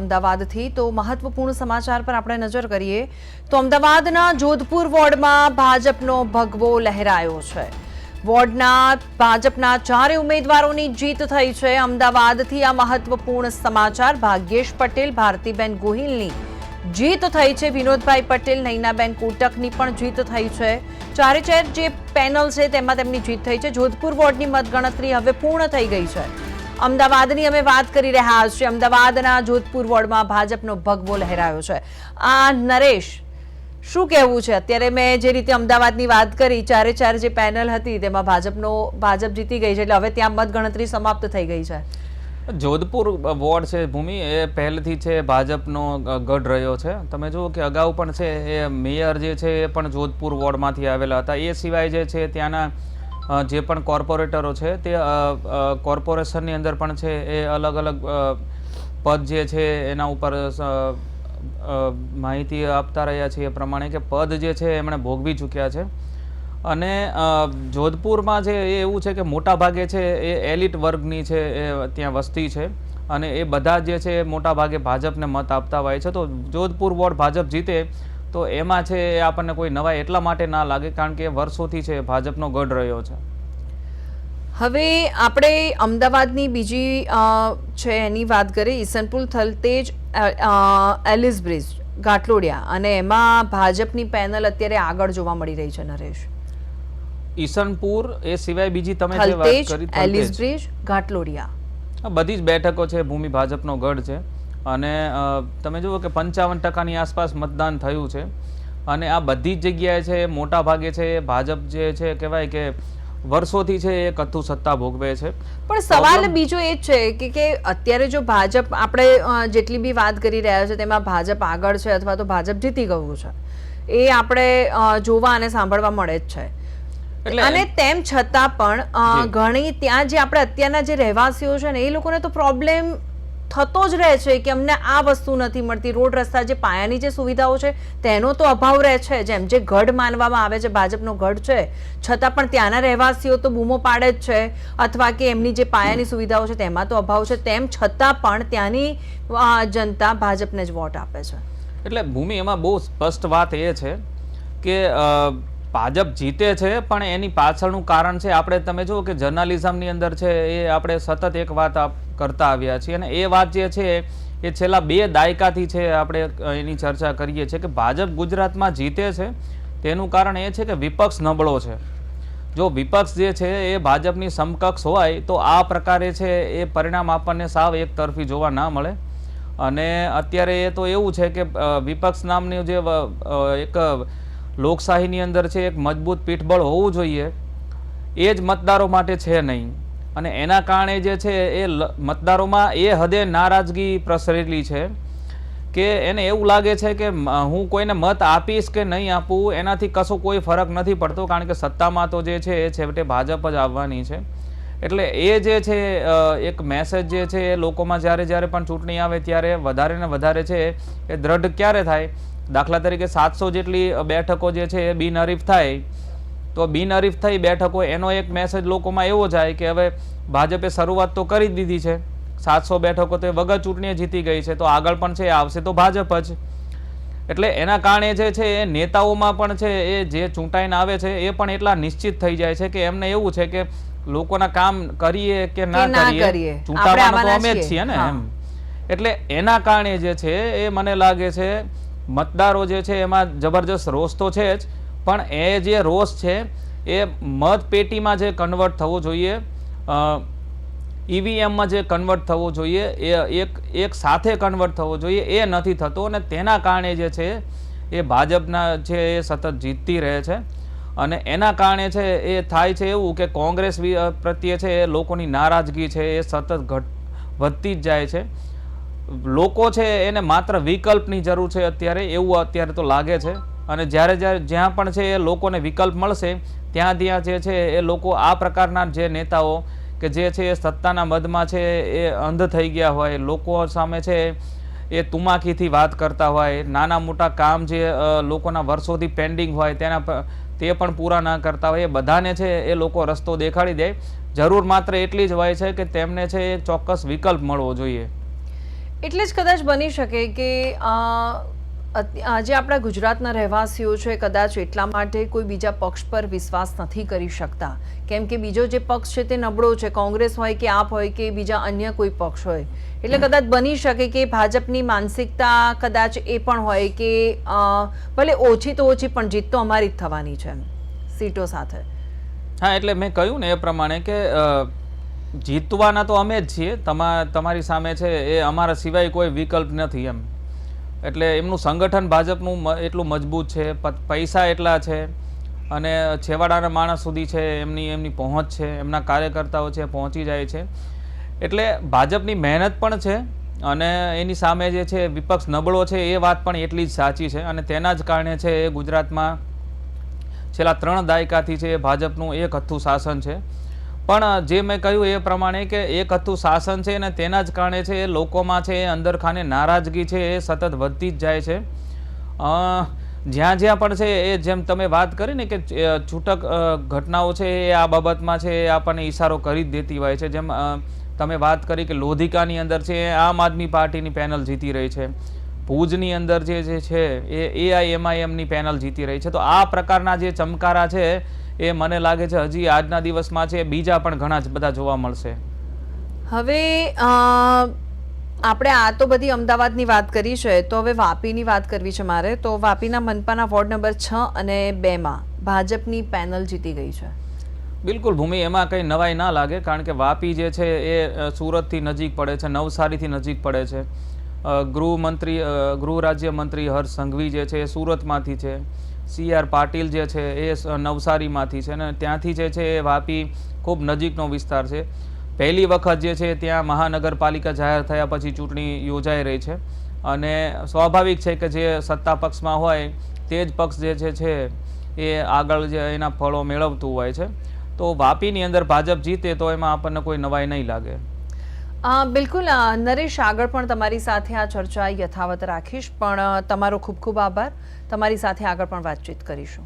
અમદાવાદથી તો મહત્વપૂર્ણ સમાચાર પર આપણે નજર કરીએ તો અમદાવાદના જોધપુર વોર્ડમાં ભાજપનો ભગવો લહેરાયો છે। વોર્ડના ભાજપના 4 ઉમેદવારોની જીત થઈ છે। અમદાવાદથી આ મહત્વપૂર્ણ સમાચાર। ભાગ્યેશ પટેલ, ભારતીબેન ગોહિલની જીત થઈ છે। વિનોદભાઈ પટેલ, નૈનાબેન કોટકની પણ જીત થઈ છે। ચારે ચાર જે પેનલ છે તેમાં તેમની જીત થઈ છે। જોધપુર વોર્ડની મતગણતરી હવે પૂર્ણ થઈ ગઈ છે। અમદાવાદની અમે વાત કરી રહ્યા છીએ। અમદાવાદના જોધપુર વોર્ડમાં ભાજપનો ભગવો લહેરાયો છે। આ નરેશ, શું કહેવું છે? અત્યારે મેં જે રીતે અમદાવાદની વાત કરી, ચારે ચાર જે પેનલ હતી તેમાં ભાજપ જીતી ગઈ છે, એટલે હવે ત્યાં મતગણતરી સમાપ્ત થઈ ગઈ છે। જોધપુર વોર્ડ છે ભૂમિ, એ પહેલેથી છે ભાજપનો ગઢ રહ્યો છે। તમે જુઓ કે અગાઉ પણ છે એ મેયર જે છે એ પણ જોધપુર વોર્ડમાંથી આવેલા હતા। એ સિવાય જે છે ત્યાંના જે પણ કોર્પોરેટરો છે તે કોર્પોરેશનની અંદર પણ છે એ અલગ અલગ પદ જે છે એના ઉપર માહિતી આપતા રહ્યા છે એ પ્રમાણે કે પદ જે છે એમણે ભોગવી ચૂક્યા છે। અને જોધપુરમાં છે એ એવું છે કે મોટા ભાગે છે એ એલિટ વર્ગની છે એ ત્યાં વસ્તી છે અને એ બધા જે છે મોટા ભાગે ભાજપને મત આપતા હોય છે। તો જોધપુર વોર્ડ ભાજપ જીતે તો એમાં છે એ આપણને કોઈ નવાઈ એટલા માટે ના લાગે, કારણ કે વર્ષોથી છે ભાજપનો ગઢ રહ્યો છે। હવે આપણે અમદાવાદની બીજી છે એની વાત કરીએ। ઈસનપુર, થલતેજ, એલિસ બ્રિજ, ઘાટલોડિયા, અને એમાં ભાજપની પેનલ અત્યારે આગળ જોવા મળી રહી છે। નરેશ, ઈસનપુર એ સિવાય બીજી તમે જે વાત કરી, એલિસ બ્રિજ, ઘાટલોડિયા, બધી જ બેઠકો છે ભૂમિ ભાજપનો ગઢ છે। અને તમે જુઓ કે 55% આસપાસ મતદાન થયું છે અને આ બધી જ જગ્યાએ છે મોટા ભાગે છે ભાજપ જે છે કહેવાય કે વર્ષોથી છે એ કથુ સત્તા ભોગવે છે। પણ સવાલ બીજો એ જ છે કે અત્યારે જો ભાજપ, આપણે જેટલી બી વાત કરી રહ્યા છે તેમાં ભાજપ આગળ છે અથવા તો ભાજપ જીતી ગયું છે, એ આપણે જોવા અને સાંભળવા મળે જ છે। અને તેમ છતાં પણ ઘણી ત્યાં જે આપણે અત્યારના જે રહેવાસીઓ છે ને એ લોકોને તો પ્રોબ્લેમ થતો જ રહે છે કે અમને આ વસ્તુ નથી મળતી। રોડ રસ્તા, જે પાયાની જે સુવિધાઓ છે તેનો તો અભાવ રહે છે। જેમ જે ગઢ માનવામાં આવે છે, ભાજપનો ગઢ છે, છતાં પણ ત્યાંના રહેવાસીઓ તો બૂમો પાડે જ છે અથવા કે એમની જે પાયાની સુવિધાઓ છે તેમાં તો અભાવ છે। તેમ છતાં પણ ત્યાંની જનતા ભાજપને જ વોટ આપે છે। એટલે ભૂમિ, એમાં બહુ સ્પષ્ટ વાત એ છે કે ભાજપ જીતે છે પણ એની પાછળનું કારણ છે, આપણે તમે જુઓ કે જર્નાલિઝમની અંદર છે એ આપણે સતત એક વાત કરતા આવ્યા છીએ અને એ વાત જે છે એ છેલ્લા 2 દાયકાથી છે આપણે એની ચર્ચા કરીએ છીએ કે ભાજપ ગુજરાતમાં જીતે છે તેનું કારણ એ છે કે વિપક્ષ નબળો છે। જો વિપક્ષ જે છે એ ભાજપની સમકક્ષ હોય તો આ પ્રકારે છે એ પરિણામ આપણને સાવ એક તરફી જોવા ના મળે। અને અત્યારે એ તો એવું છે કે વિપક્ષ નામની જે એક લોકશાહીની અંદર છે એક મજબૂત પીઠબળ હોવું જોઈએ, એ જ મતદારો માટે છે નહીં અને એના કારણે જે છે એ મતદારોમાં એ હદે નારાજગી પ્રસરેલી છે કે એને એવું લાગે છે કે હું કોઈને મત આપીશ કે નહીં આપું એનાથી કશો કોઈ ફરક નથી પડતો, કારણ કે સત્તામાં તો જે છે એ છેવટે ભાજપ જ આવવાની છે। એટલે એ જે છે એક મેસેજ જે છે એ લોકોમાં જ્યારે પણ ચૂંટણી આવે ત્યારે વધારે ને વધારે છે એ દ્રઢ ક્યારે થાય? દાખલા તરીકે 700 જેટલી બેઠકો જે છે એ બિનહરીફ થાય તો બિનહરીફ થઈ બેઠકો, એનો એક મેસેજ લોકોમાં એવો જાય કે હવે ભાજપે શરૂઆત તો કરી દીધી છે, 700 બેઠકો તો એ વગર ચૂંટણીએ જીતી ગઈ છે, તો આગળ પણ છે આવશે તો ભાજપ જ। એટલે એના કારણે જે છે એ નેતાઓમાં પણ છે એ જે ચૂંટાઈને આવે છે એ પણ એટલા નિશ્ચિત થઈ જાય છે કે એમને એવું છે કે લોકોના કામ કરીએ કે ના કરીએ, ચૂંટાવાના તો અમે જ છીએ ને એમ। એટલે એના કારણે જે છે એ મને લાગે છે મતદારો જે છે એમાં જબરજસ્ત રોષ તો છે જ, પણ એ જે રોષ છે એ મતપેટીમાં જે કન્વર્ટ થવો જોઈએ, ઈવીએમમાં જે કન્વર્ટ થવો જોઈએ, એ એક સાથે કન્વર્ટ થવો જોઈએ, એ નથી થતો અને તેના કારણે જે છે એ ભાજપના છે એ સતત જીતતી રહે છે। અને એના કારણે છે એ થાય છે એવું કે કોંગ્રેસ પ્રત્યે છે એ લોકોની નારાજગી છે એ સતત વધતી જ જાય છે। લોકો છે એને માત્ર વિકલ્પની જરૂર છે અત્યારે, એવું અત્યારે તો લાગે છે। અને જ્યાં પણ છે એ લોકોને વિકલ્પ મળશે ત્યાં જે છે એ લોકો આ પ્રકારના જે નેતાઓ કે જે છે એ સત્તાના મદમાં છે એ અંધ થઈ ગયા હોય, લોકો સામે છે એ તુમાકીથી વાત કરતા હોય, નાના મોટા કામ જે લોકોના વર્ષોથી પેન્ડિંગ હોય તે પણ પૂરા ના કરતા હોય, એ બધાને છે એ લોકો રસ્તો દેખાડી દે। જરૂર માત્ર એટલી જ હોય છે કે તેમને છે એક ચોક્કસ વિકલ્પ મળવો જોઈએ। એટલે જ કદાચ બની શકે કે આજે આપણા ગુજરાતના રહેવાસીઓ છે કદાચ એટલા માટે કોઈ બીજા પક્ષ પર વિશ્વાસ નથી કરી શકતા, કેમ કે બીજો જે પક્ષ છે તે નબળો છે, કોંગ્રેસ હોય કે આપ હોય કે બીજા અન્ય કોઈ પક્ષ હોય. એટલે કદાચ બની શકે કે ભાજપની માનસિકતા કદાચ એ પણ હોય કે ભલે ઓછી તો ઓછી પણ જીત તો અમારી જ થવાની છે સીટો સાથે. હા, એટલે મેં કહ્યું ને એ પ્રમાણે કે જીતવાના તો અમે જ છીએ, તમારી સામે છે, એ અમારા સિવાય કોઈ વિકલ્પ નથી એમ. એટલે એમનું સંગઠન ભાજપનું એટલું મજબૂત છે, પૈસા એટલા છે અને છેવાડાના માણસ સુધી છે એમની પહોંચ છે, એમના કાર્યકર્તાઓ છે પહોંચી જાય છે. એટલે ભાજપની મહેનત પણ છે અને એની સામે જે છે વિપક્ષ નબળો છે એ વાત પણ એટલી જ સાચી છે. અને તેના જ કારણે છે એ ગુજરાતમાં છેલ્લા 3 દાયકાથી છે ભાજપનું એક હથ્થું શાસન છે. પણ જે મેં કહ્યું એ પ્રમાણે કે એક હથ્થું શાસન છે અને તેના જ કારણે છે એ લોકોમાં છે એ અંદરખાને નારાજગી છે એ સતત વધતી જ જાય છે. જ્યાં જ્યાં પણ છે એ જેમ તમે વાત કરી ને કે છૂટક ઘટનાઓ છે એ આ બાબતમાં છે એ આપણને ઈશારો કરી જ દેતી હોય છે. જેમ તમે વાત કરી કે લોધિકાની અંદર છે એ આમ આદમી પાર્ટીની પેનલ જીતી રહી છે, ભુજની અંદર જે છે એ AIMIMની પેનલ જીતી રહી છે. તો આ પ્રકારના જે ચમકારા છે એ મને લાગે છે હજી આજના દિવસમાં છે બીજા પણ ઘણા જ બધા જોવા મળશે. હવે આપણે આ તો બધી અમદાવાદની વાત કરી છે, તો હવે વાપીની વાત કરવી છે મારે. તો વાપીના મનપાના વોર્ડ નંબર 6 અને 2માં ભાજપની પેનલ જીતી ગઈ છે. બિલકુલ ભૂમિ, એમાં કંઈ નવાઈ ના લાગે, કારણ કે વાપી જે છે એ સુરતથી નજીક પડે છે, નવસારીથી નજીક પડે છે. ગૃહ રાજ્યમંત્રી હર્ષ સંઘવી જે છે એ સુરતમાંથી છે, CR પાટીલ જે છે એ નવસારીમાંથી છે અને ત્યાંથી જે છે એ વાપી ખૂબ નજીકનો વિસ્તાર છે. પહેલી વખત જે છે ત્યાં મહાનગરપાલિકા જાહેર થયા પછી ચૂંટણી યોજાઈ રહી છે અને સ્વાભાવિક છે કે જે સત્તા પક્ષમાં હોય તે જ પક્ષ જે છે એ આગળ જે એના ફળો મેળવતું હોય છે. તો વાપીની અંદર ભાજપ જીતે તો એમાં આપણને કોઈ નવાઈ નહીં લાગે. બિલકુલ નરેશ, આગળ પણ તમારી સાથે આ ચર્ચા યથાવત રાખીશ, પણ તમારો ખૂબ ખૂબ આભાર. તમારી સાથે આગળ પણ વાતચીત કરીશું.